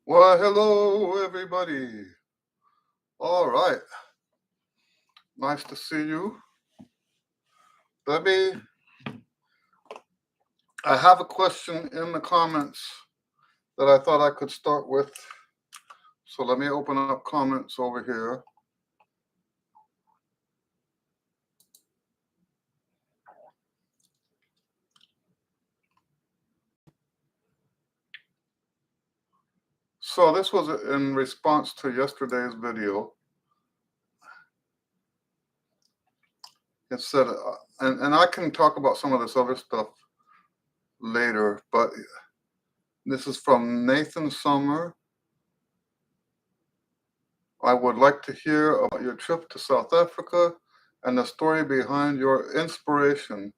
Well, hello, everybody. All right. Nice to see you. Let me, I have a question in the comments that I thought I could start with. So let me open up comments over here. So this was in response to yesterday's video. It said, and I can talk about some of this other stuff later, but this is from Nathan Summer. I would like to hear about your trip to South Africa and the story behind your inspiration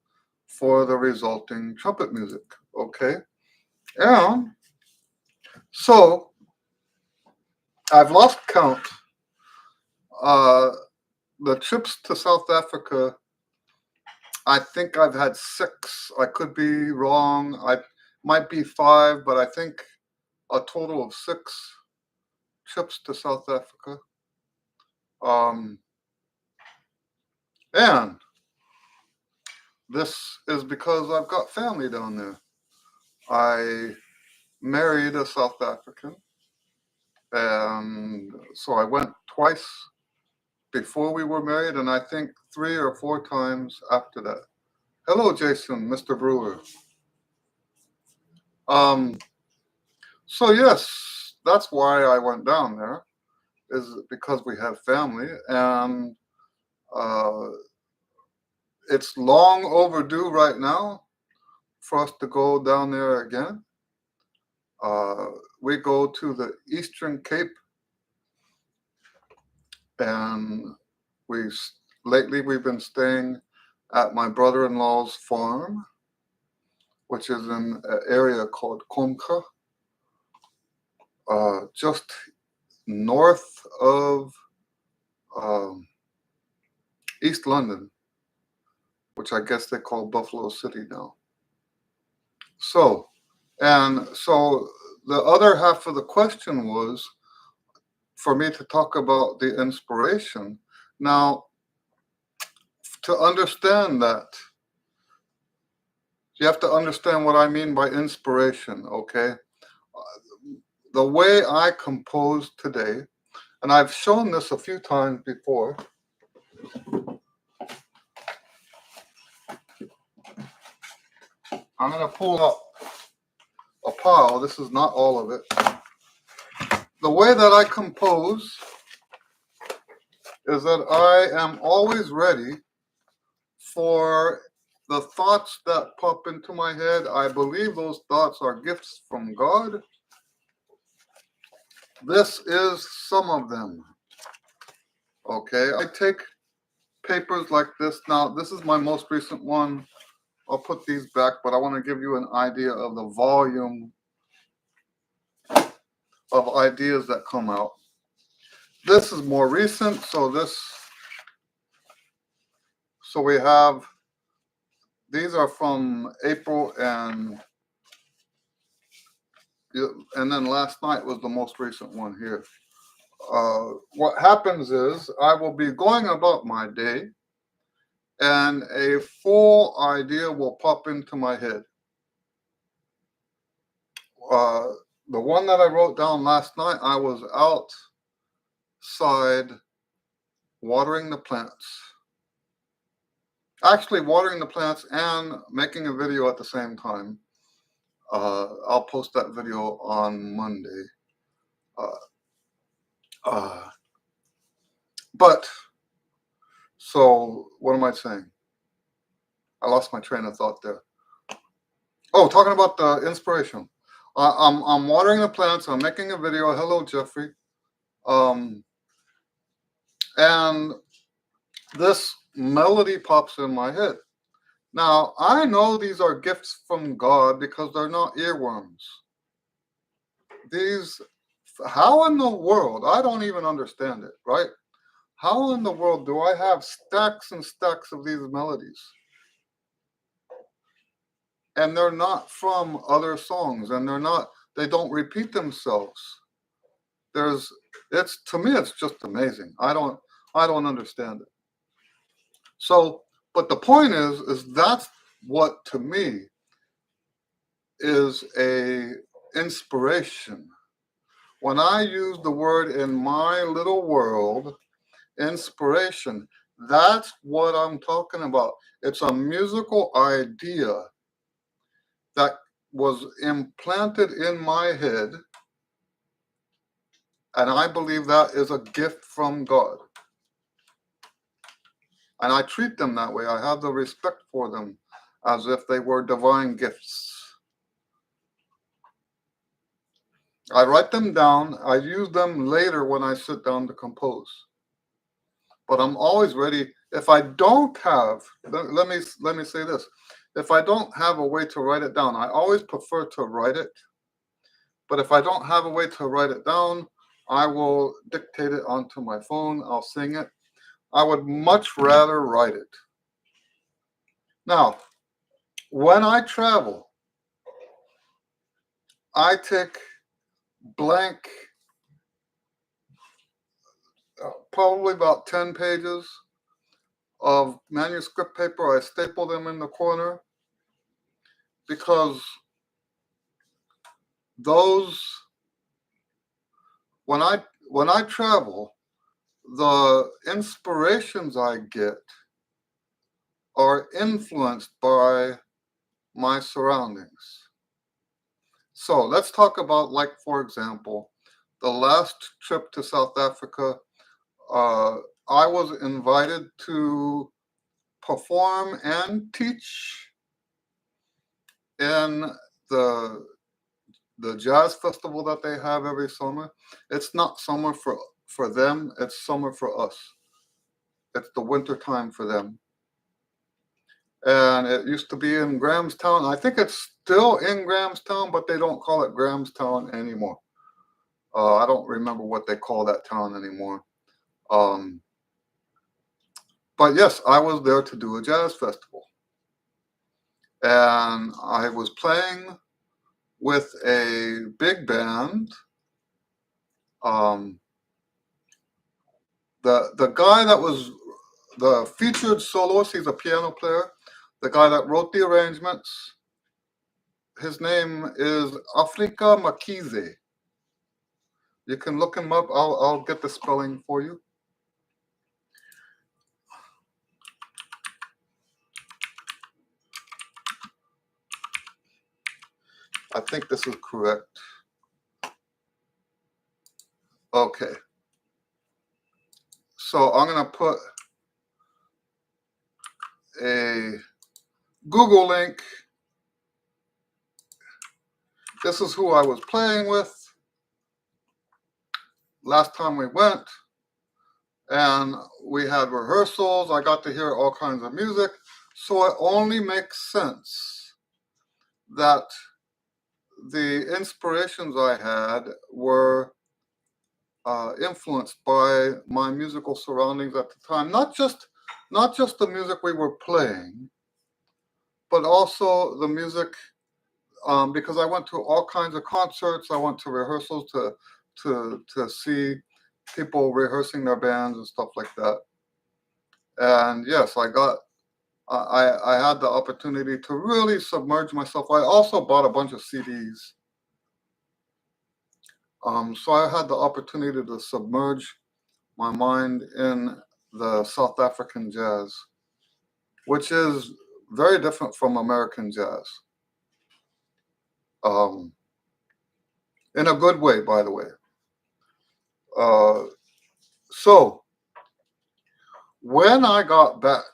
for the resulting trumpet music. Okay. And so I've lost count. Uh, the trips to South Africa, I think I've had 6. I could be wrong. I might be 5, but I think a total of 6 trips to South Africa. And this is because I've got family down there. I married a South African, and so I went twice before we were married, and I think 3 or 4 times after that. Hello, Jason, Mr. Brewer. Um, so yes, that's why I went down there, is because we have family, and uh, it's long overdue right now for us to go down there again. Uh, we go to the Eastern Cape, and lately we've been staying at my brother-in-law's farm, which is in an area called Komka, just north of um, East London, which I guess they call Buffalo City now. So the other half of the question was for me to talk about the inspiration. Now, to understand that, you have to understand what I mean by inspiration, okay? The way I compose today, and I've shown this a few times before. I'm going to pull up a pile. This is not all of it. The way that I compose is that I am always ready for the thoughts that pop into my head. I believe those thoughts are gifts from God. This is some of them. Okay, I take papers like this. Now, this is my most recent one. I'll put these back, but I want to give you an idea of the volume of ideas that come out. This is more recent, so we have, these are from April, and then last night was the most recent one here. What happens is I will be going about my day, and a full idea will pop into my head. The one that I wrote down last night, I was outside watering the plants. Actually, watering the plants and making a video at the same time. I'll post that video on Monday. But, so what am I saying? I lost my train of thought there. Oh, talking about the inspiration. I'm watering the plants. I'm making a video. Hello, Jeffrey. And this melody pops in my head. Now, I know these are gifts from God because they're not earworms. How in the world, I don't even understand it, right? How in the world do I have stacks and stacks of these melodies? And they're not from other songs, and they don't repeat themselves. It's to me, it's just amazing. I don't understand it. So, but the point is that's what to me is a inspiration. When I use the word in my little world, inspiration, that's what I'm talking about. It's a musical idea that was implanted in my head, and I believe that is a gift from God. And I treat them that way. I have the respect for them as if they were divine gifts. I write them down. I use them later when I sit down to compose. But I'm always ready. If I don't have, let me say this. If I don't have a way to write it down, I always prefer to write it. But if I don't have a way to write it down, I will dictate it onto my phone. I'll sing it. I would much rather write it. Now, when I travel, I take blank, probably about 10 pages of manuscript paper. I staple them in the corner because those, when I travel, the inspirations I get are influenced by my surroundings. So let's talk about, like, for example, the last trip to South Africa. Uh, I was invited to perform and teach in the jazz festival that they have every summer. It's not summer for them, it's summer for us. It's the winter time for them. And it used to be in Grahamstown. I think it's still in Grahamstown, but they don't call it Grahamstown anymore. I don't remember what they call that town anymore. But yes, I was there to do a jazz festival. And I was playing with a big band. The guy that was the featured soloist, he's a piano player. The guy that wrote the arrangements, his name is Afrika Makize. You can look him up. I'll get the spelling for you. I think this is correct. Okay. So I'm going to put a Google link. This is who I was playing with last time we went. And we had rehearsals. I got to hear all kinds of music. So it only makes sense that the inspirations I had were influenced by my musical surroundings at the time. Not just the music we were playing, but also the music, because I went to all kinds of concerts. I went to rehearsals to see people rehearsing their bands and stuff like that. And yes, I had the opportunity to really submerge myself. I also bought a bunch of CDs. So I had the opportunity to submerge my mind in the South African jazz, which is very different from American jazz. In a good way, by the way. So when I got back,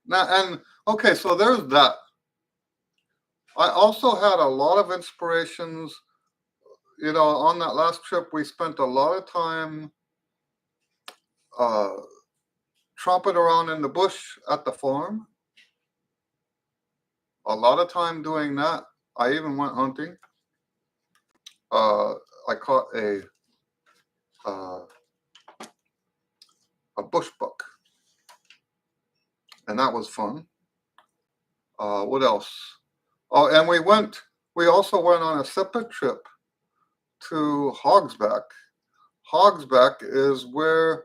now, and okay, so there's that. I also had a lot of inspirations. You know, on that last trip, we spent a lot of time tromping around in the bush at the farm. A lot of time doing that. I even went hunting. I caught uh, a bush buck, and that was fun. What else? Oh, and we also went on a separate trip to Hogsback. Hogsback is where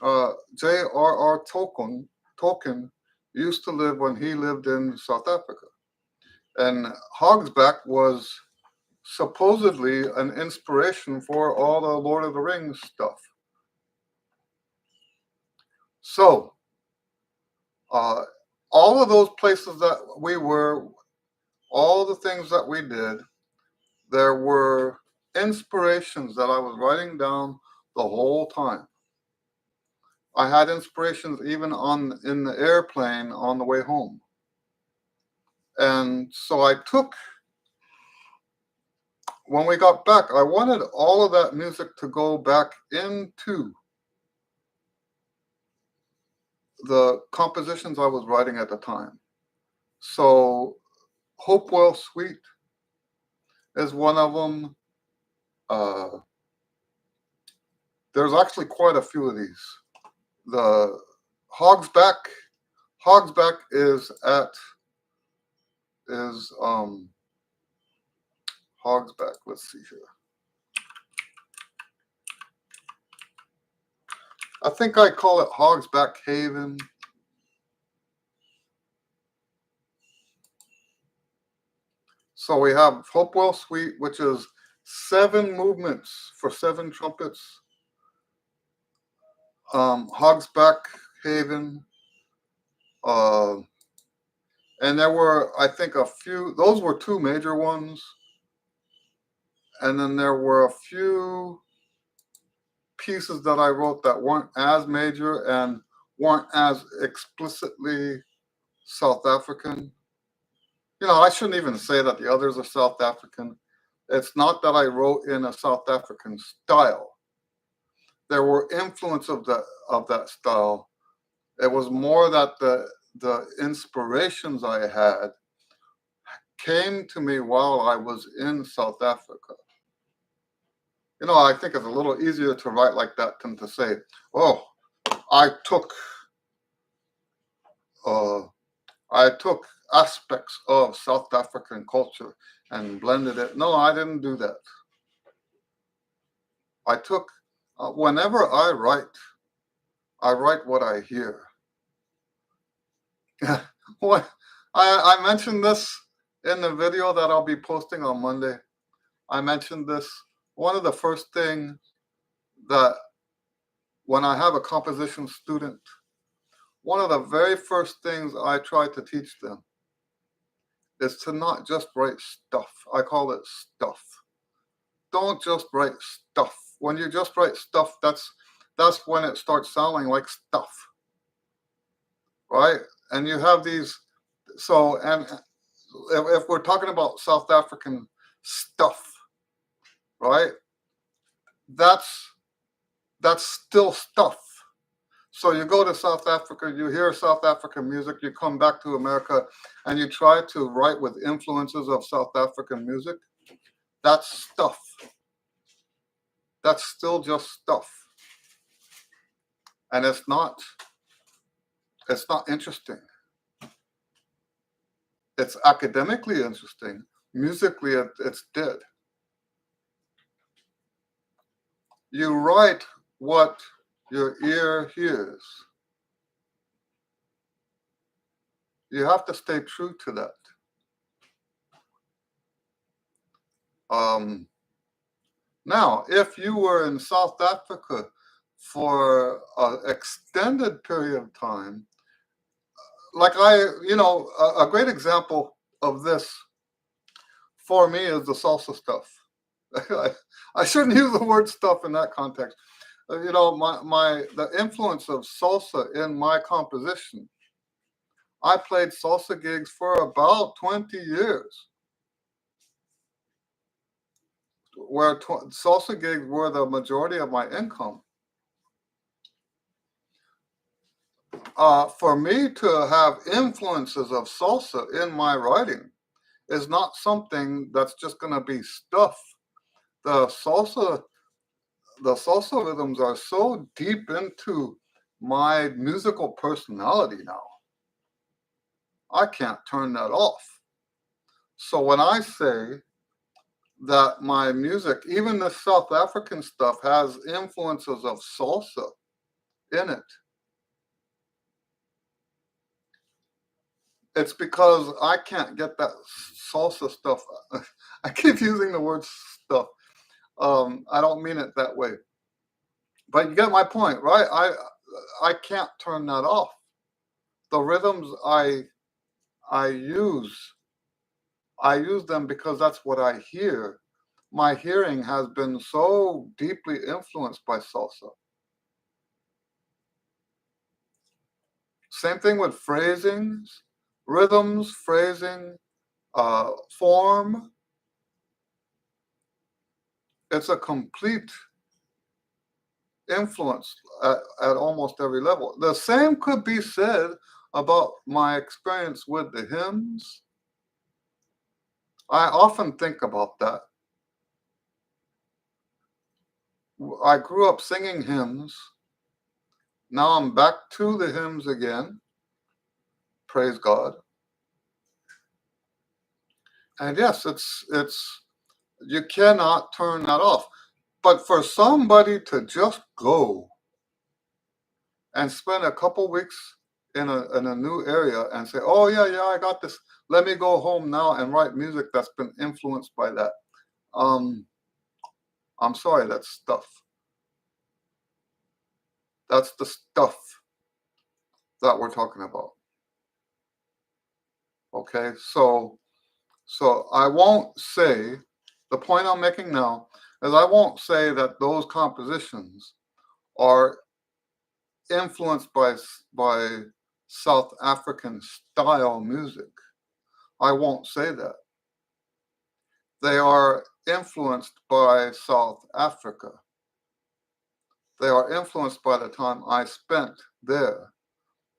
J.R.R. Tolkien used to live when he lived in South Africa. And Hogsback was supposedly an inspiration for all the Lord of the Rings stuff. So, all of those places that we were, all the things that we did, there were inspirations that I was writing down the whole time. I had inspirations even in the airplane on the way home. And so when we got back, I wanted all of that music to go back into the compositions I was writing at the time. So Hopewell Suite is one of them. There's actually quite a few of these. The Hogsback is Hogsback. Let's see here. I think I call it Hogsback Haven. So we have Hopewell Suite, which is 7 movements for 7 trumpets. Hogsback Haven. And there were, I think, a few, those were 2 major ones. And then there were a few pieces that I wrote that weren't as major and weren't as explicitly South African. You know, I shouldn't even say that the others are South African. It's not that I wrote in a South African style. There were influence of that style. It was more that the inspirations I had came to me while I was in South Africa. You know, I think it's a little easier to write like that than to say, oh, I took aspects of South African culture and blended it. No, I didn't do that. I took, whenever I write what I hear. What I mentioned this in the video that I'll be posting on Monday. I mentioned this. One of the first things that when I have a composition student, one of the very first things I try to teach them is to not just write stuff. I call it stuff. Don't just write stuff. When you just write stuff, that's when it starts sounding like stuff, right? And you have these. So, and if we're talking about South African stuff, right? That's still stuff. So you go to South Africa, you hear South African music, you come back to America, and you try to write with influences of South African music. That's stuff. That's still just stuff. And it's not interesting. It's academically interesting. Musically, it's dead. You write what your ear hears. You have to stay true to that. Now, if you were in South Africa for an extended period of time, like a great example of this for me is the salsa stuff. I shouldn't use the word stuff in that context. The influence of salsa in my composition. I played salsa gigs for about 20 years, where salsa gigs were the majority of my income. For me to have influences of salsa in my writing is not something that's just going to be stuff. The salsa rhythms are so deep into my musical personality now. I can't turn that off. So when I say that my music, even the South African stuff, has influences of salsa in it. It's because I can't get that salsa stuff. I keep using the word stuff. I don't mean it that way, but you get my point, right? I can't turn that off. The rhythms I use them because that's what I hear. My hearing has been so deeply influenced by salsa. Same thing with phrasings, rhythms, phrasing, form. It's a complete influence at almost every level. The same could be said about my experience with the hymns. I often think about that. I grew up singing hymns. Now I'm back to the hymns again. Praise God. And yes, it's you cannot turn that off. But for somebody to just go and spend a couple weeks in a new area and say, "Oh yeah, I got this. Let me go home now and write music that's been influenced by that." I'm sorry, that's stuff. That's the stuff that we're talking about. Okay, so I won't say, the point I'm making now is I won't say that those compositions are influenced by South African style music. I won't say that. They are influenced by South Africa. They are influenced by the time I spent there,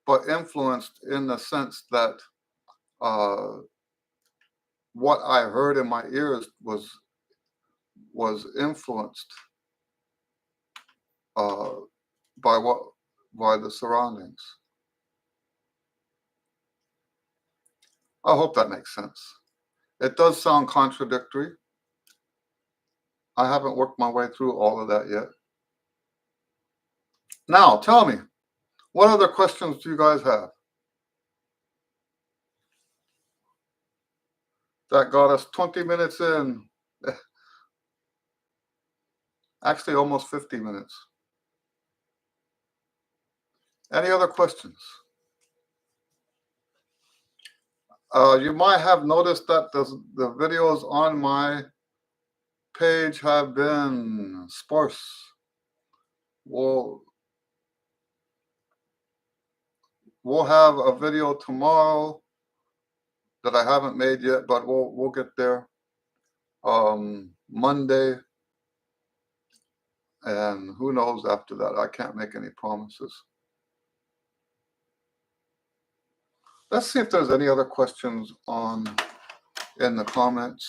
but influenced in the sense that what I heard in my ears was influenced uh, by the surroundings. I hope that makes sense. It does sound contradictory. I haven't worked my way through all of that yet. Now, tell me, what other questions do you guys have? That got us 20 minutes in. Actually, almost 50 minutes. Any other questions? You might have noticed that the videos on my page have been sparse. We'll have a video tomorrow that I haven't made yet, but we'll get there. Monday, and who knows after that. I can't make any promises. Let's see if there's any other questions in the comments.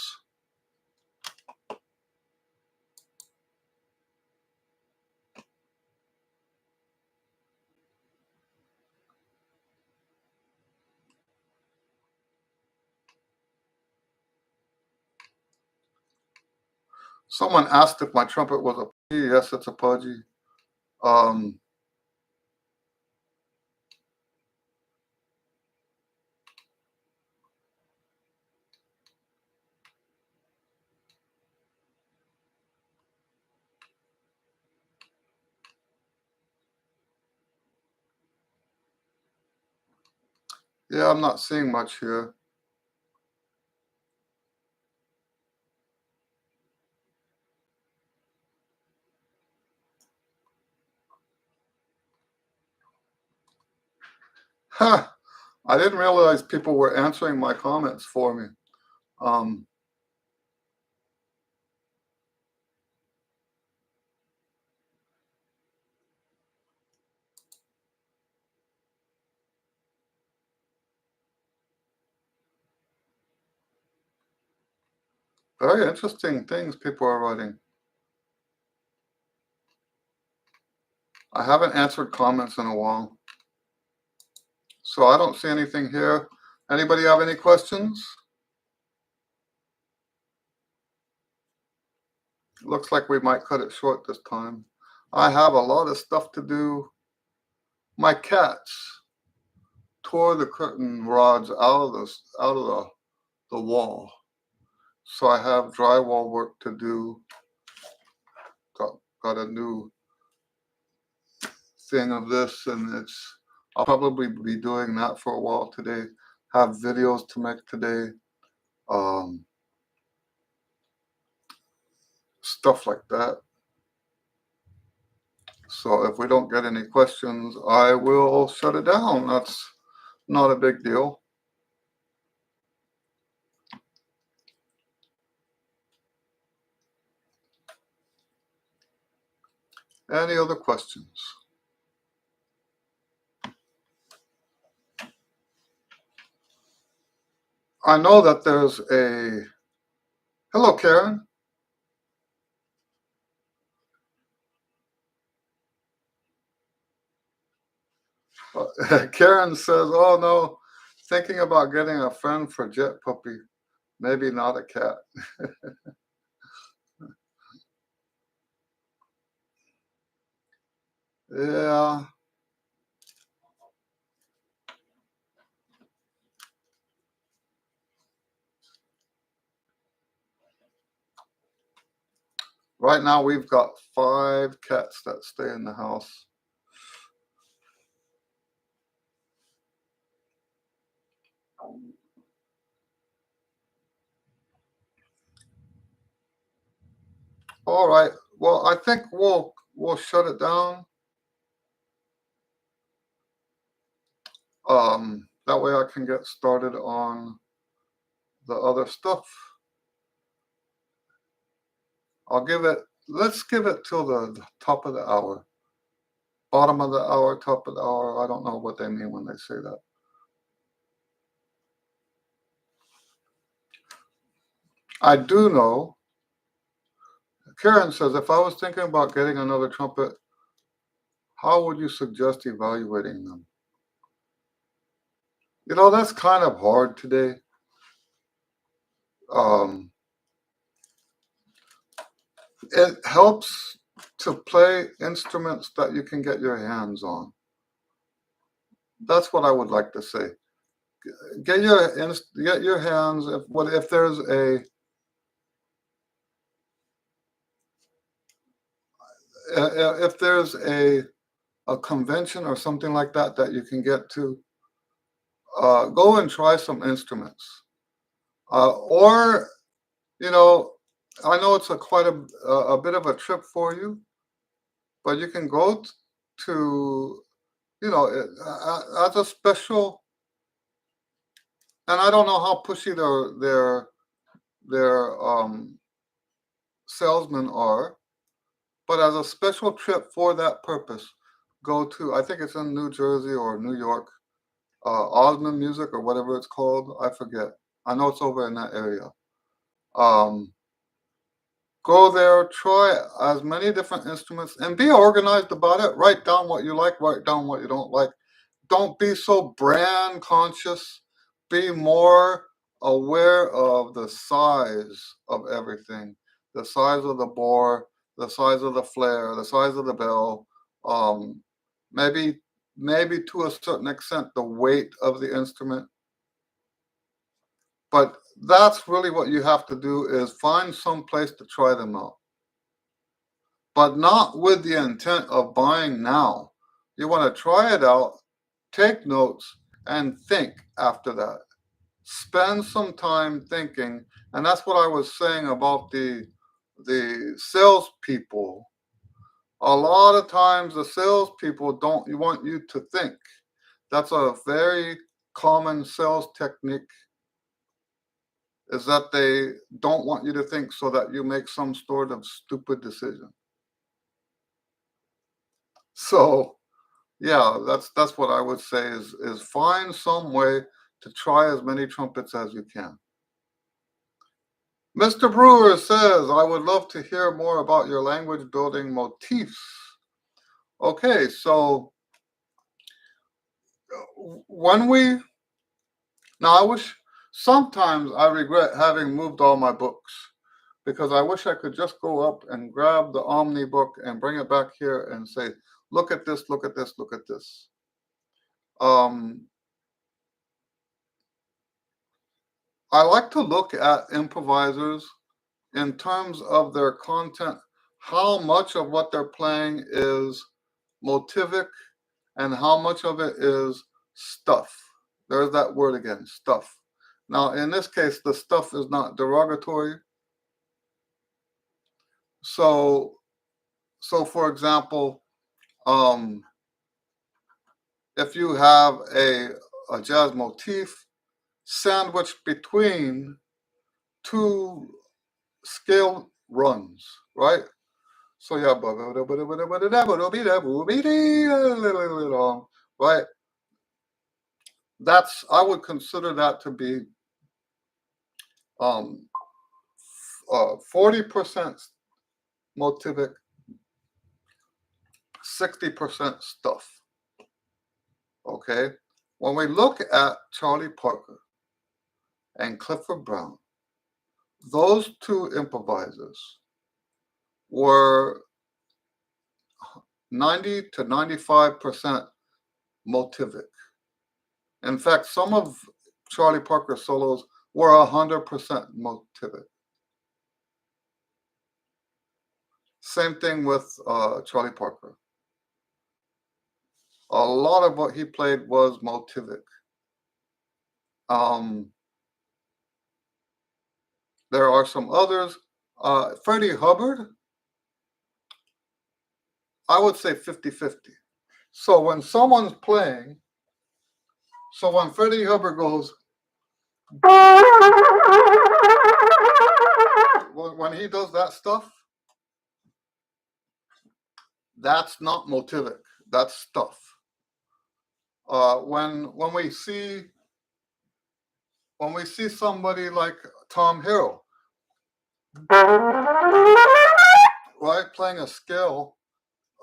Someone asked if my trumpet was a pudgy. Yes, it's a pudgy. Yeah, I'm not seeing much here. Ha! I didn't realize people were answering my comments for me. Very interesting things people are writing. I haven't answered comments in a while, so I don't see anything here. Anybody have any questions? Looks like we might cut it short this time. I have a lot of stuff to do. My cats tore the curtain rods out of the wall. So I have drywall work to do. Got a new thing of this, and I'll probably be doing that for a while today. Have videos to make today, um, stuff like that. So if we don't get any questions, I will shut it down. That's not a big deal. Any other questions? I know that there's a hello, Karen. Karen says, "Oh no, thinking about getting a friend for Jet Puppy. Maybe not a cat." Yeah. Right now we've got 5 cats that stay in the house. All right. Well, I think we'll shut it down. That way I can get started on the other stuff. Let's give it till the top of the hour. Bottom of the hour, top of the hour. I don't know what they mean when they say that. I do know. Karen says, if I was thinking about getting another trumpet, how would you suggest evaluating them? That's kind of hard today. Um, it helps to play instruments that you can get your hands on. That's what I would like to say. Get your hands. If there's a convention or something like that you can get to, go and try some instruments. Or I know it's quite a bit of a trip for you, but you can go to as a special. And I don't know how pushy their salesmen are, but as a special trip for that purpose, go to, I think it's in New Jersey or New York, Osmond Music or whatever it's called. I forget. I know it's over in that area. Um, Go there, try as many different instruments, and be organized about it. Write down what you like, write down what you don't like. Don't be so brand conscious. Be more aware of the size of everything, the size of the bore, the size of the flare, the size of the bell. Um, maybe, maybe to a certain extent, the weight of the instrument. But that's really what you have to do is find some place to try them out, but not with the intent of buying now. You want to try it out, take notes, and think after that. Spend some time thinking, and that's what I was saying about the salespeople. A lot of times, the salespeople don't want you to think. That's a very common sales technique. Is that they don't want you to think so that you make some sort of stupid decision. So yeah, that's what I would say is find some way to try as many trumpets as you can. Mr. Brewer says, I would love to hear more about your language building motifs. Okay, so when we now I wish sometimes I regret having moved all my books because I wish I could just go up and grab the Omni book and bring it back here and say, look at this, look at this, look at this. I like to look at improvisers in terms of their content, how much of what they're playing is motivic and how much of it is stuff. There's that word again, stuff. Now, in this case, the stuff is not derogatory. So for example, if you have a jazz motif sandwiched between two scale runs, right? So yeah, right? I would consider that to be 40% motivic, 60% stuff. Okay? When we look at Charlie Parker and Clifford Brown, those two improvisers were 90 to 95% motivic. In fact, some of Charlie Parker's solos were 100% motivic. Same thing with Charlie Parker. A lot of what he played was motivic. There are some others. Freddie Hubbard, I would say 50-50. So when someone's playing, so when Freddie Hubbard goes, when he does that stuff, that's not motivic, that's stuff. When we see somebody like Tom Harrell, right, playing a scale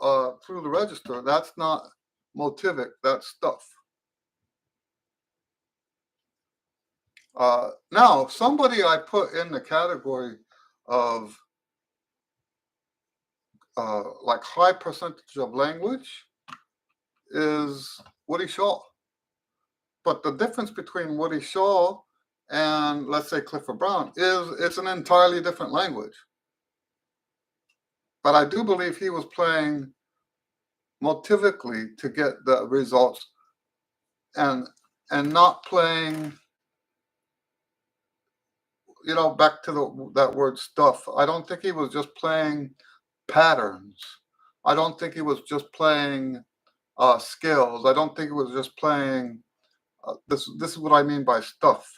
through the register, that's not motivic, that's stuff. Now, somebody I put in the category of like high percentage of language is Woody Shaw. But the difference between Woody Shaw and, let's say, Clifford Brown is it's an entirely different language. But I do believe he was playing motivically to get the results and not playing, back to that word stuff. I don't think he was just playing patterns. I don't think he was just playing scales. I don't think he was just playing this is what I mean by stuff.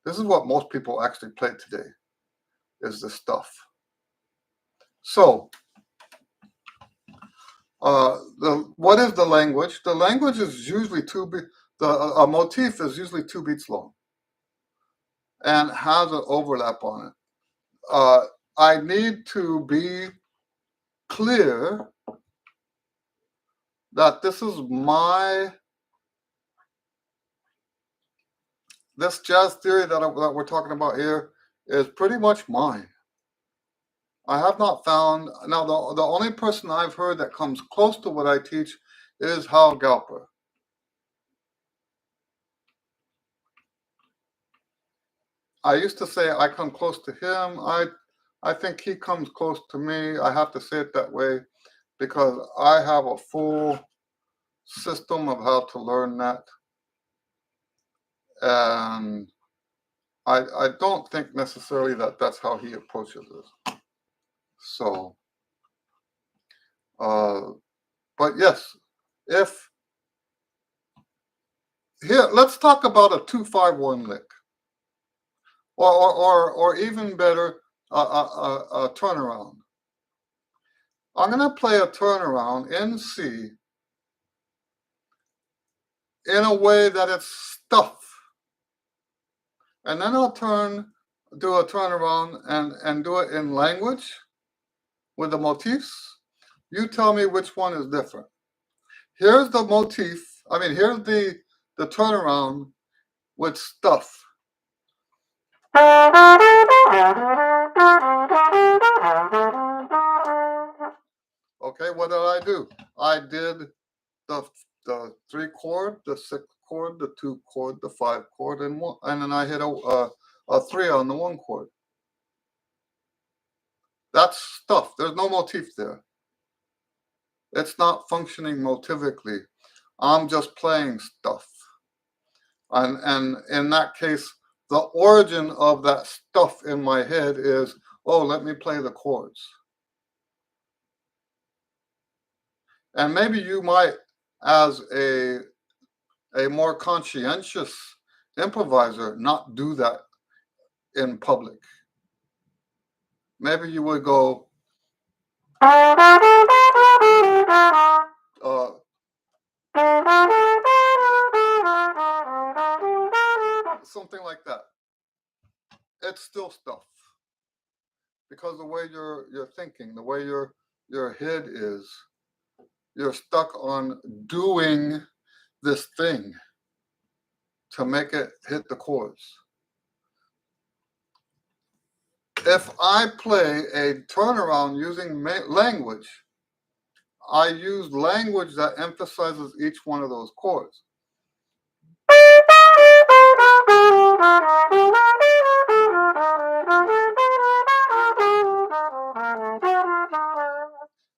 This is what most people actually play today, is the stuff. So, what is the language? The language is usually a motif is usually 2 beats long and has an overlap on it. I need to be clear that this jazz theory that we're talking about here is pretty much mine. I have not found, now the only person I've heard that comes close to what I teach is Hal Galper. I used to say I come close to him. I think he comes close to me. I have to say it that way because I have a full system of how to learn that. And I don't think necessarily that that's how he approaches this. So, but yes, here, let's talk about a 2-5-1 lick, or even better, a turnaround. I'm going to play a turnaround in C in a way that it's stuff. And then I'll do a turnaround and do it in language with the motifs. You tell me which one is different. Here's the motif. Here's the turnaround with stuff. Okay, what did I do? I did the 3 chord, the 6 chord, the 2 chord, the 5 chord, and one, and then I hit a 3 on the 1 chord. That's stuff. There's no motif there. It's not functioning motivically. I'm just playing stuff. And in that case, the origin of that stuff in my head is, oh, let me play the chords. And maybe you might, as a more conscientious improviser, not do that in public. Maybe you would go, something like that. It's still stuff because the way you're thinking, the way your head is, you're stuck on doing this thing to make it hit the chords. If I play a turnaround using language, I use language that emphasizes each one of those chords.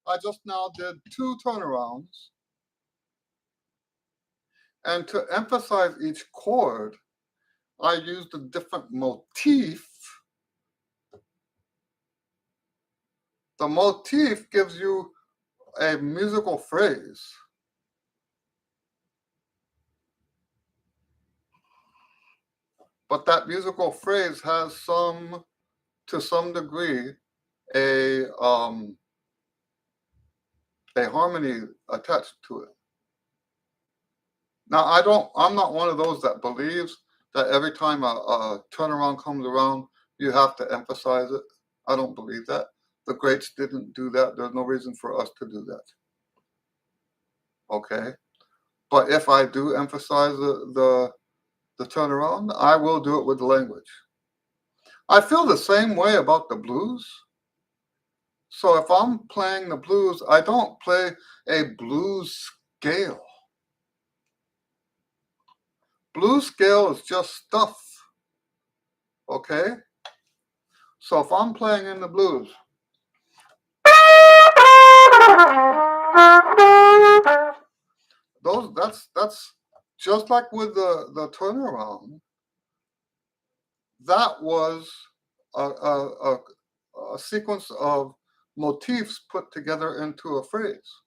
I just now did 2 turnarounds, and to emphasize each chord, I used a different motif. The motif gives you a musical phrase. But that musical phrase has to some degree, a harmony attached to it. Now, I'm not one of those that believes that every time a turnaround comes around, you have to emphasize it. I don't believe that. The greats didn't do that. There's no reason for us to do that. Okay? But if I do emphasize the turnaround, I will do it with the language. I feel the same way about the blues. So if I'm playing the blues, I don't play a blues scale. Blues scale is just stuff. Okay? So if I'm playing in the blues, that's just like with the turnaround. That was a sequence of motifs put together into a phrase.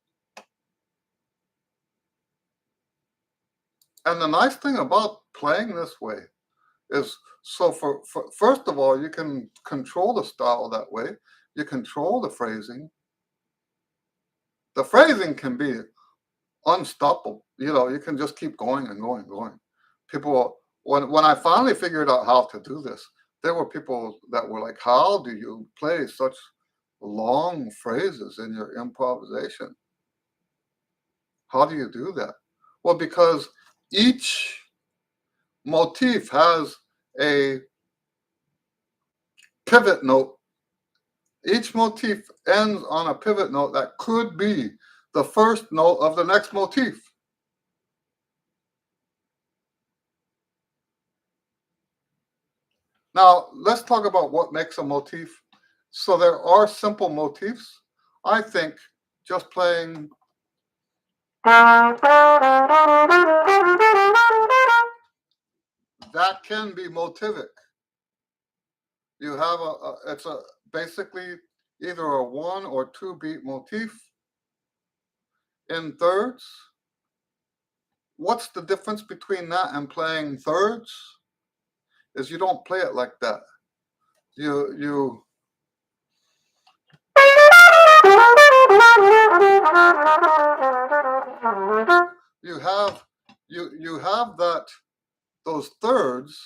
And the nice thing about playing this way is, so for first of all, you can control the style that way. You control the phrasing. The phrasing can be unstoppable. You can just keep going and going and going. People, when I finally figured out how to do this, there were people that were like, how do you play such long phrases in your improvisation? How do you do that? Well, because each motif has a pivot note. Each motif ends on a pivot note that could be the first note of the next motif. Now, let's talk about what makes a motif. So there are simple motifs. I think just playing that can be motivic. You have it's basically either a 1 or 2 beat motif in thirds. What's the difference between that and playing thirds? Is you don't play it like that. You have those thirds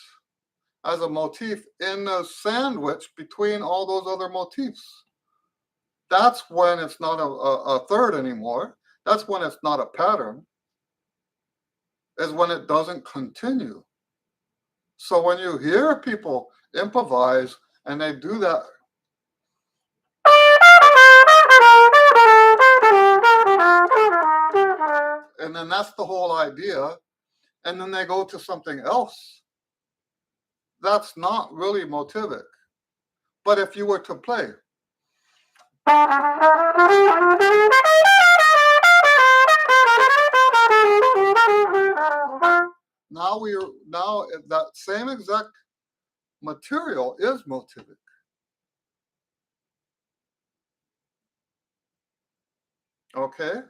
as a motif in a sandwich between all those other motifs. That's when it's not a third anymore. That's when it's not a pattern. Is when it doesn't continue. So when you hear people improvise and they do that that's the whole idea, and then they go to something else, that's not really motivic. But if you were to play, now that same exact material is motivic. Okay?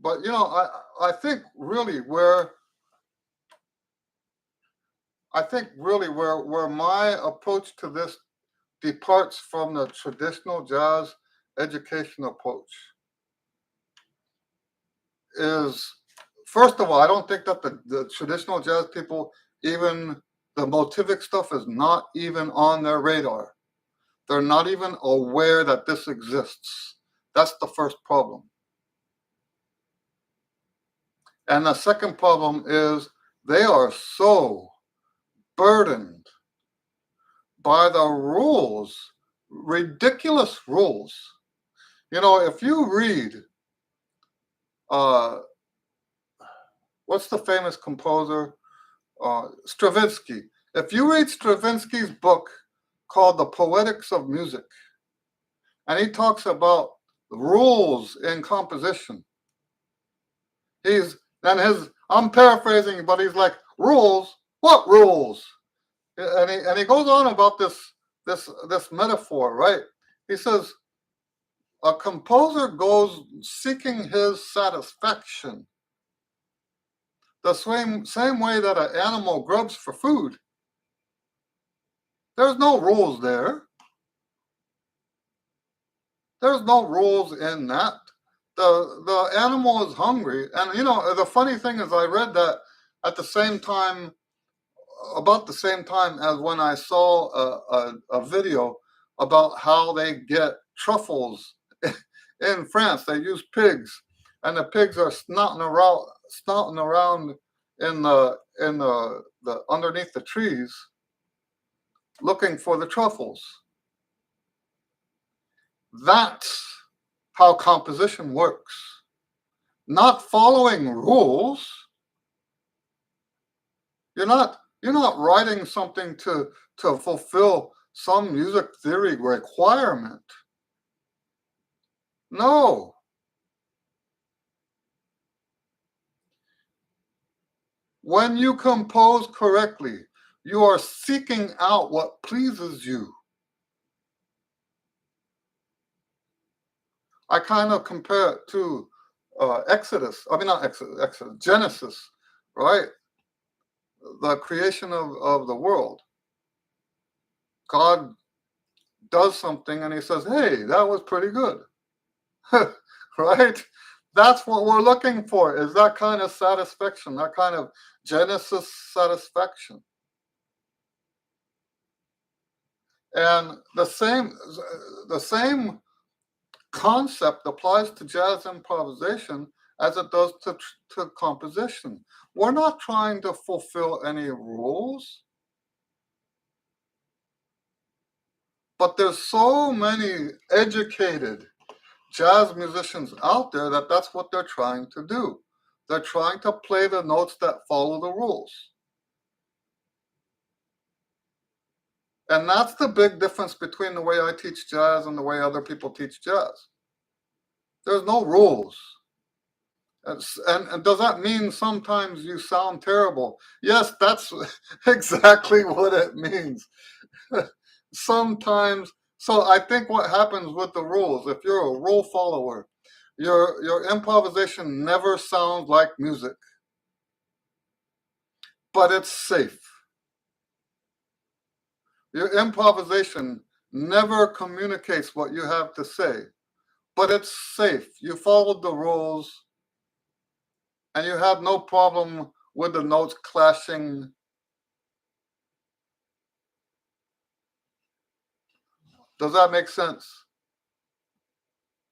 But I think really where my approach to this departs from the traditional jazz education approach is, first of all, I don't think that the traditional jazz people, even the motivic stuff is not even on their radar. They're not even aware that this exists. That's the first problem. And the second problem is they are so burdened by the rules, ridiculous rules. If you read, uh, what's the famous composer? Stravinsky. If you read Stravinsky's book called The Poetics of Music, and he talks about rules in composition, I'm paraphrasing, but he's like, rules? What rules? And he goes on about this metaphor, right? He says a composer goes seeking his satisfaction the same way that an animal grubs for food. There's no rules there. There's no rules in that. The animal is hungry, and the funny thing is, I read that at the same time, about the same time as when I saw a video about how they get truffles in France. They use pigs, and the pigs are snouting around in the underneath the trees looking for the truffles. That's how composition works. Not following rules. You're not writing something to fulfill some music theory requirement. No. When you compose correctly, you are seeking out what pleases you. I kind of compare it to Genesis, right? The creation of the world. God does something and he says, hey, that was pretty good. Right? That's what we're looking for, is that kind of satisfaction, that kind of Genesis satisfaction. And the same concept applies to jazz improvisation as it does to composition. We're not trying to fulfill any rules, but there's so many educated jazz musicians out there that's what they're trying to do. They're trying to play the notes that follow the rules. And that's the big difference between the way I teach jazz and the way other people teach jazz. There's no rules. And does that mean sometimes you sound terrible? Yes, that's exactly what it means. Sometimes. So I think what happens with the rules, if you're a rule follower, your improvisation never sounds like music, but it's safe. Your improvisation never communicates what you have to say, but it's safe. You followed the rules, and you have no problem with the notes clashing. Does that make sense?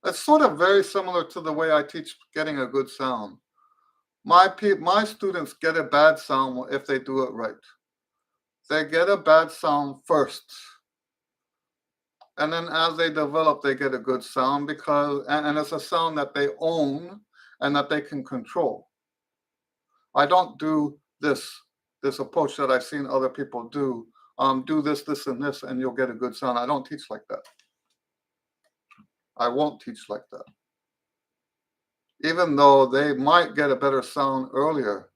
It's sort of very similar to the way I teach getting a good sound. My students get a bad sound if they do it right. They get a bad sound first, and then as they develop, they get a good sound, because and it's a sound that they own and that they can control. I don't do this approach that I've seen other people do. Do this, this, and this, and you'll get a good sound. I don't teach like that. I won't teach like that. Even though they might get a better sound earlier.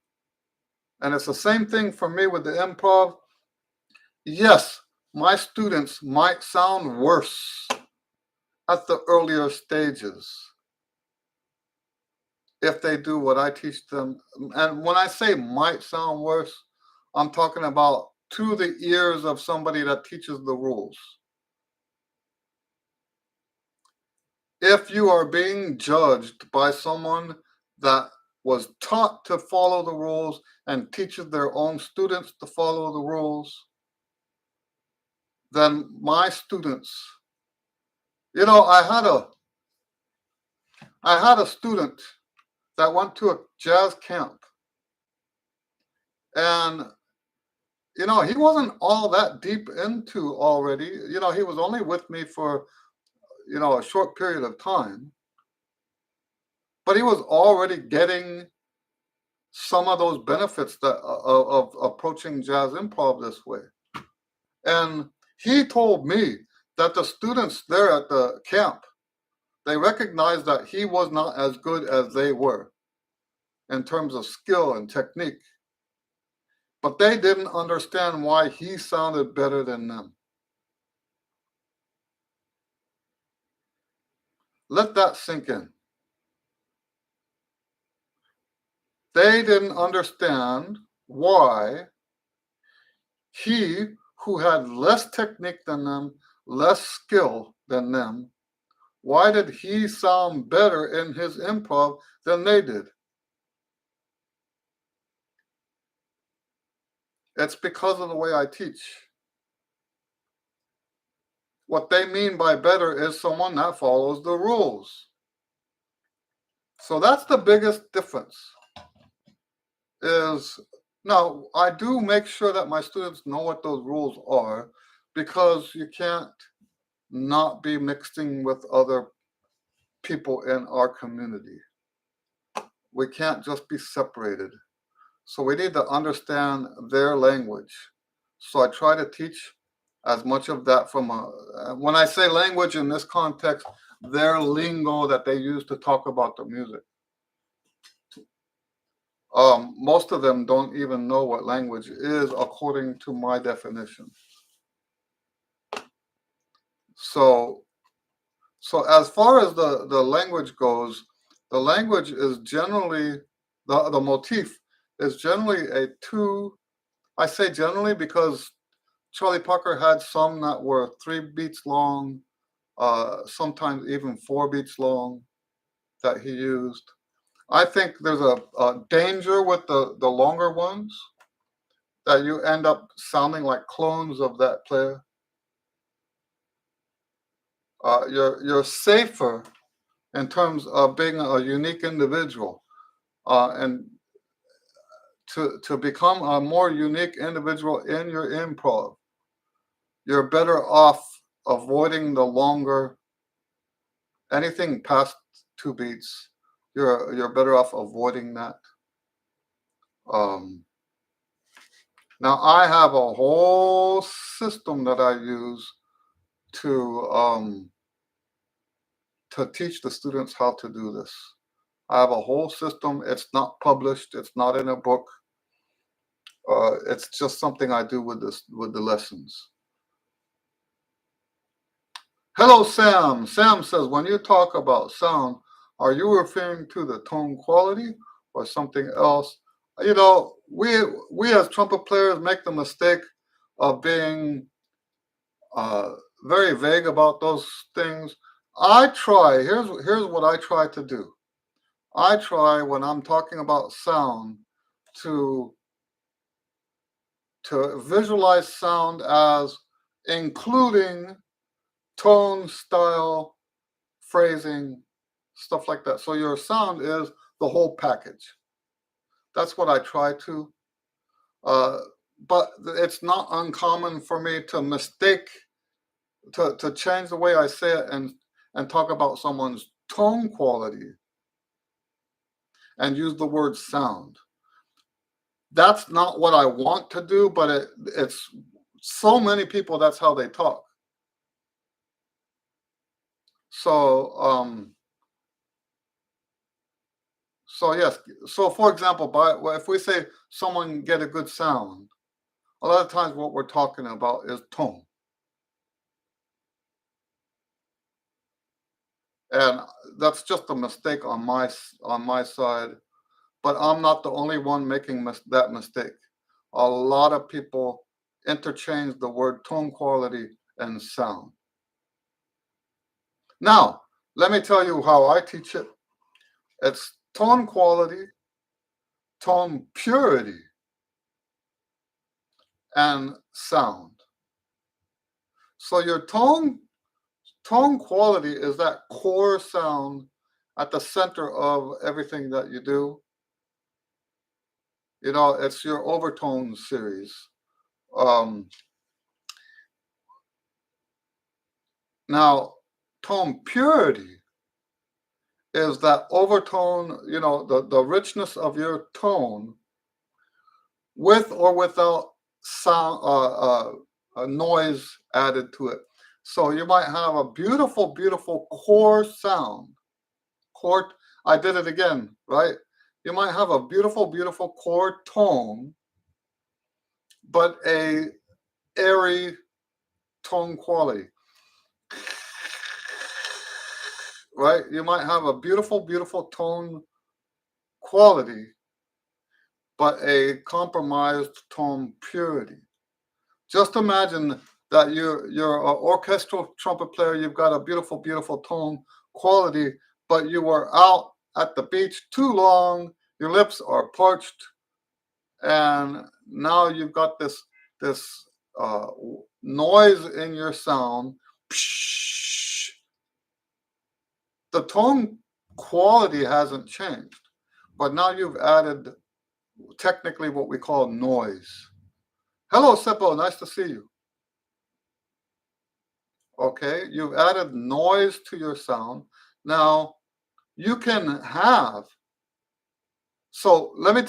And it's the same thing for me with the improv. Yes, my students might sound worse at the earlier stages if they do what I teach them. And when I say might sound worse, I'm talking about to the ears of somebody that teaches the rules. If you are being judged by someone that was taught to follow the rules and teaches their own students to follow the rules, then my students, I had a student that went to a jazz camp, and he wasn't all that deep into already. He was only with me for a short period of time, but he was already getting some of those benefits of approaching jazz improv this way. And he told me that the students there at the camp, they recognized that he was not as good as they were in terms of skill and technique, but they didn't understand why he sounded better than them. Let that sink in. They didn't understand why he, who had less technique than them, less skill than them, why did he sound better in his improv than they did? It's because of the way I teach. What they mean by better is someone that follows the rules. So that's the biggest difference. Now, I do make sure that my students know what those rules are, because you can't not be mixing with other people in our community. We can't just be separated. So we need to understand their language. So I try to teach as much of that when I say language in this context, their lingo that they use to talk about the music. Most of them don't even know what language is according to my definition. So as far as the language goes, the language is generally, the motif is generally I say generally because Charlie Parker had some that were 3 beats long, sometimes even 4 beats long that he used. I think there's a danger with the longer ones, that you end up sounding like clones of that player. You're safer in terms of being a unique individual, and to become a more unique individual in your improv, you're better off avoiding the longer, anything past 2 beats. You're better off avoiding that. Now I have a whole system that I use to teach the students how to do this. I have a whole system. It's not published. It's not in a book. It's just something I do with the lessons. Hello, Sam. Sam says, when you talk about sound, are you referring to the tone quality or something else? We as trumpet players make the mistake of being very vague about those things. Here's what I try to do. I try, when I'm talking about sound, to visualize sound as including tone, style, phrasing, stuff like that. So your sound is the whole package. That's what I try to. But it's not uncommon for me to mistake, to change the way I say it and talk about someone's tone quality and use the word sound. That's not what I want to do, but it's so many people, that's how they talk. So, so yes. So, for example, well, if we say someone get a good sound, a lot of times what we're talking about is tone, and that's just a mistake on on my side. But I'm not the only one making that mistake. A lot of people interchange the word tone quality and sound. Now, let me tell you how I teach it. It's tone quality, tone purity, and sound. So your tone quality is that core sound at the center of everything that you do. You know, it's your overtone series. Um, Now, tone purity is that overtone, the richness of your tone with or without sound, noise added to it. So you might have a beautiful, beautiful core sound. Core, I did it again, right? You might have a beautiful, beautiful core tone, but a airy tone quality, right? You might have a beautiful, beautiful tone quality, but a compromised tone purity. Just imagine that you're an orchestral trumpet player. You've got a beautiful, beautiful tone quality, but you were out at the beach too long. Your lips are parched, and now you've got this noise in your sound. The tone quality hasn't changed, but now you've added technically what we call noise. Hello, Seppo. Nice to see you. Okay, you've added noise to your sound. Now you can have. So let me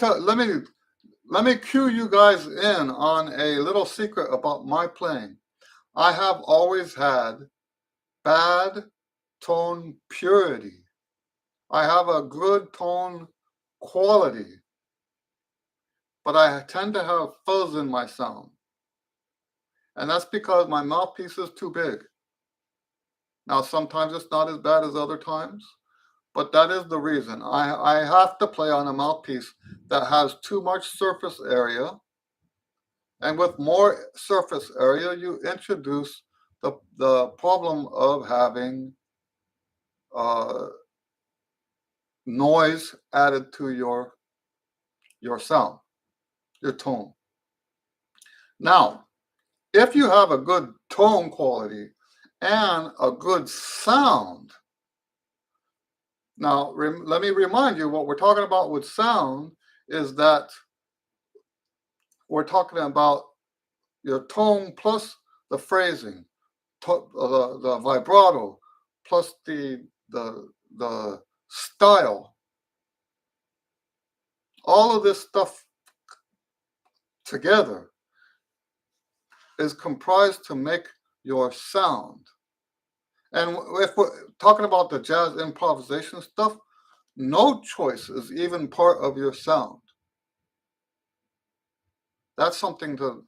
cue you guys in on a little secret about my playing. I have always had bad tone purity. I have a good tone quality, but I tend to have fuzz in my sound. And that's because my mouthpiece is too big. Now, sometimes it's not as bad as other times, but that is the reason. I have to play on a mouthpiece that has too much surface area. And with more surface area, you introduce the problem of having uh, noise added to your sound, your tone. Now, if you have a good tone quality and a good sound, now let me remind you what we're talking about with sound is that we're talking about your tone plus the phrasing, the vibrato plus the style. All of this stuff together is comprised to make your sound. And if we're talking about the jazz improvisation stuff, no choice is even part of your sound. That's something to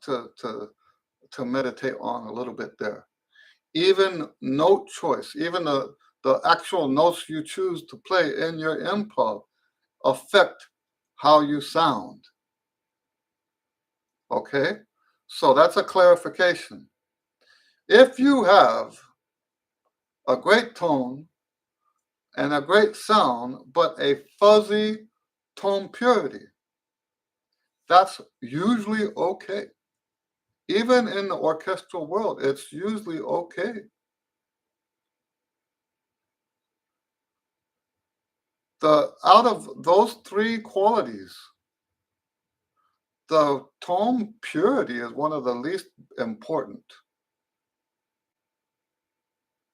meditate on a little bit there. Even note choice, even the actual notes you choose to play in your improv affect how you sound. Okay? So that's a clarification. If you have a great tone and a great sound, but a fuzzy tone purity, that's usually okay. Even in the orchestral world, it's usually okay. Out of those three qualities, the tone purity is one of the least important.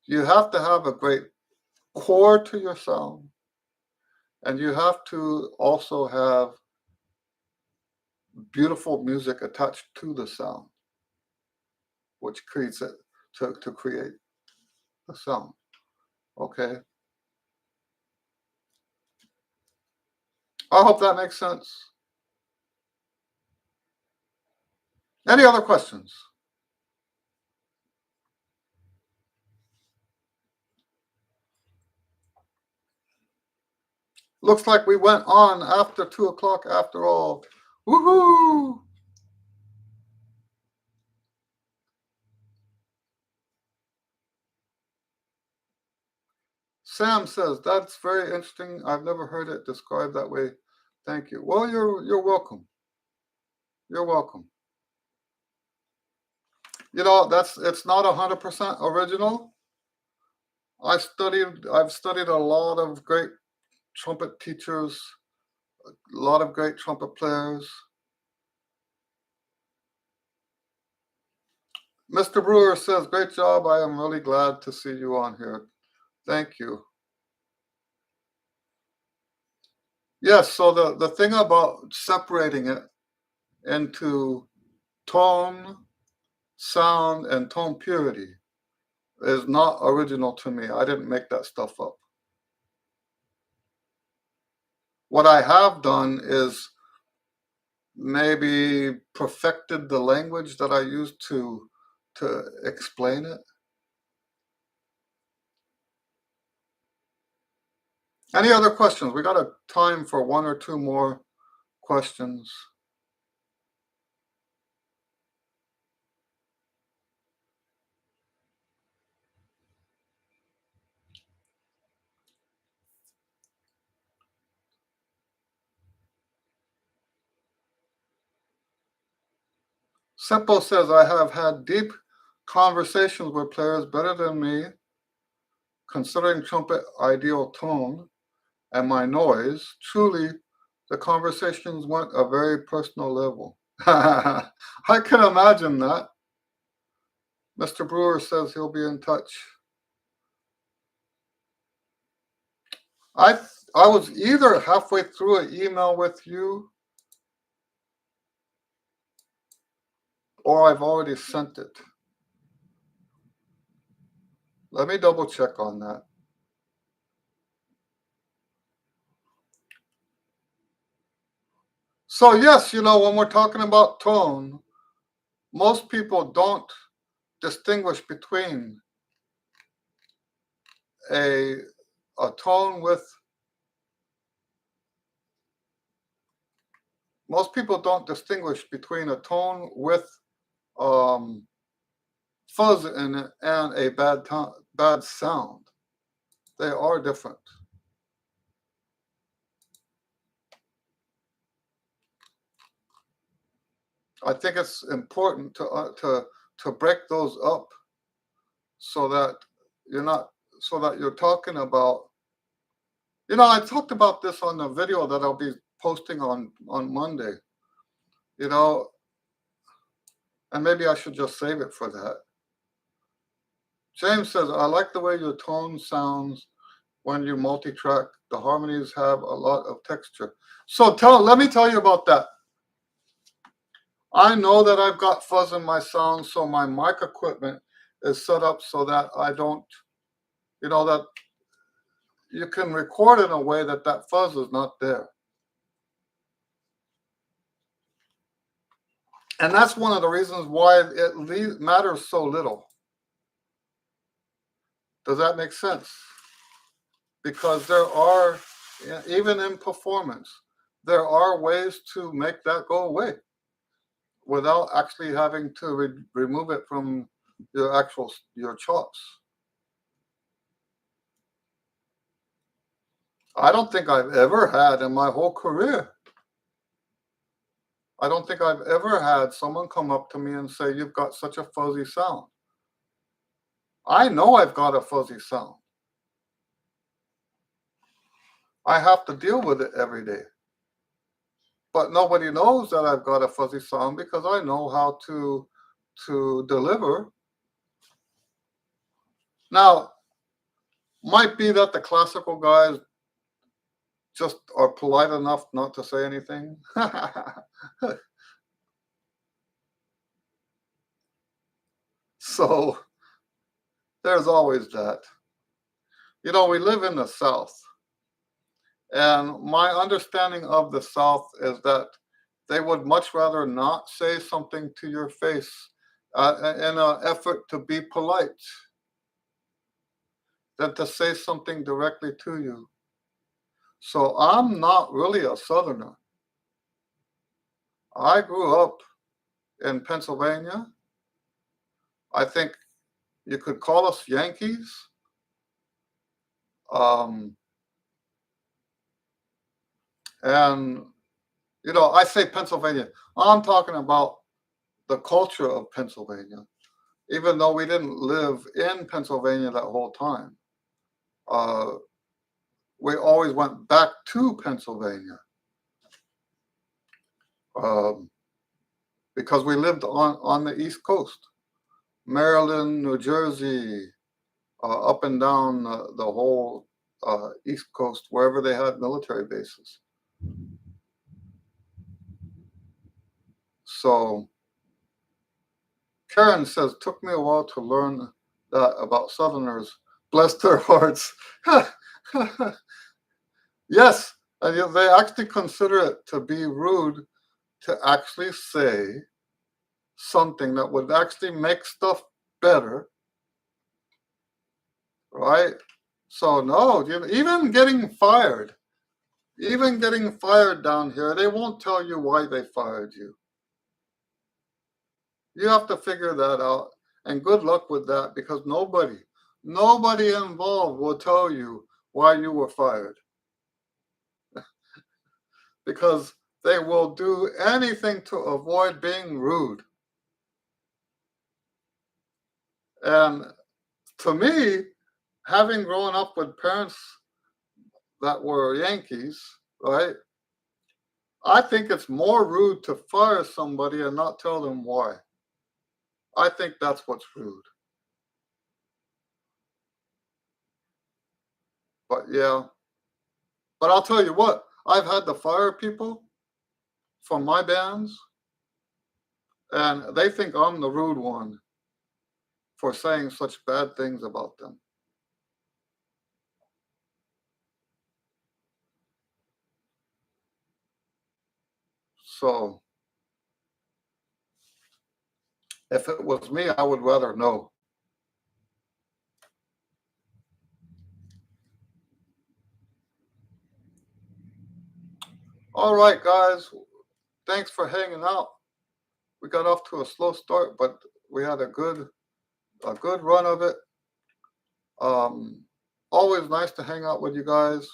You have to have a great core to your sound, and you have to also have beautiful music attached to the sound, which creates it to create the sound. Okay. I hope that makes sense. Any other questions? Looks like we went on after 2 o'clock after all. Woohoo! Sam says that's very interesting. I've never heard it described that way. Thank you. Well, you're welcome. You're welcome. You know, it's not 100% original. I've studied a lot of great trumpet teachers, a lot of great trumpet players. Mr. Brewer says, great job. I am really glad to see you on here. Thank you. Yes, so the thing about separating it into tone, sound, and tone purity is not original to me. I didn't make that stuff up. What I have done is maybe perfected the language that I used to explain it. Any other questions? We got a time for one or two more questions. Seppo says, I have had deep conversations with players better than me, considering trumpet ideal tone and my noise. Truly, the conversations went a very personal level. I can imagine that. Mr. Brewer says he'll be in touch. I I was either halfway through an email with you or I've already sent it. Let me double check on that. So yes, you know, when we're talking about tone, most people don't distinguish between a a tone with most people don't distinguish between a tone with um, fuzz in it and a bad sound. They are different. I think it's important to break those up so that you're not so that you're talking about. You know, I talked about this on the video that I'll be posting on Monday. You know, and maybe I should just save it for that. James says, I like the way your tone sounds when you multi-track. The harmonies have a lot of texture. So let me tell you about that. I know that I've got fuzz in my sound, so my mic equipment is set up so that I don't, that you can record in a way that fuzz is not there. And that's one of the reasons why it matters so little. Does that make sense? Because there are, even in performance, there are ways to make that go away without actually having to remove it from your chops. I don't think I've ever had in my whole career. I don't think I've ever had someone come up to me and say, you've got such a fuzzy sound. I know I've got a fuzzy sound. I have to deal with it every day. But nobody knows that I've got a fuzzy sound because I know how to deliver. Now, might be that the classical guys just are polite enough not to say anything. So there's always that. You know, we live in the South, and my understanding of the South is that they would much rather not say something to your face in an effort to be polite than to say something directly to you. So I'm not really a Southerner. I grew up in Pennsylvania. I think you could call us Yankees. Um, and, you know, I say Pennsylvania. I'm talking about the culture of Pennsylvania, even though we didn't live in Pennsylvania that whole time. Uh, we always went back to Pennsylvania um, because we lived on the East Coast, Maryland, New Jersey, up and down the whole East Coast, wherever they had military bases. So Karen says, took me a while to learn that about Southerners. Bless their hearts. Yes, and they actually consider it to be rude to actually say something that would actually make stuff better, right? So no, even getting fired down here, they won't tell you why they fired you. You have to figure that out, and good luck with that because nobody involved will tell you why you were fired because they will do anything to avoid being rude. And to me, having grown up with parents that were Yankees, right? I think it's more rude to fire somebody and not tell them why. I think that's what's rude. But yeah, but I'll tell you what, I've had to fire people from my bands, and they think I'm the rude one for saying such bad things about them. So if it was me, I would rather know. All right, guys, thanks for hanging out. We got off to a slow start, but we had a good run of it. Um, always nice to hang out with you guys.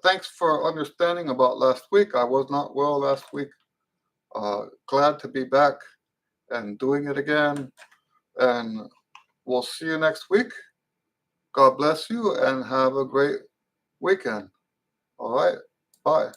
Thanks for understanding about last week. I was not well last week. Glad to be back and doing it again. And we'll see you next week. God bless you and have a great weekend. All right. Bye.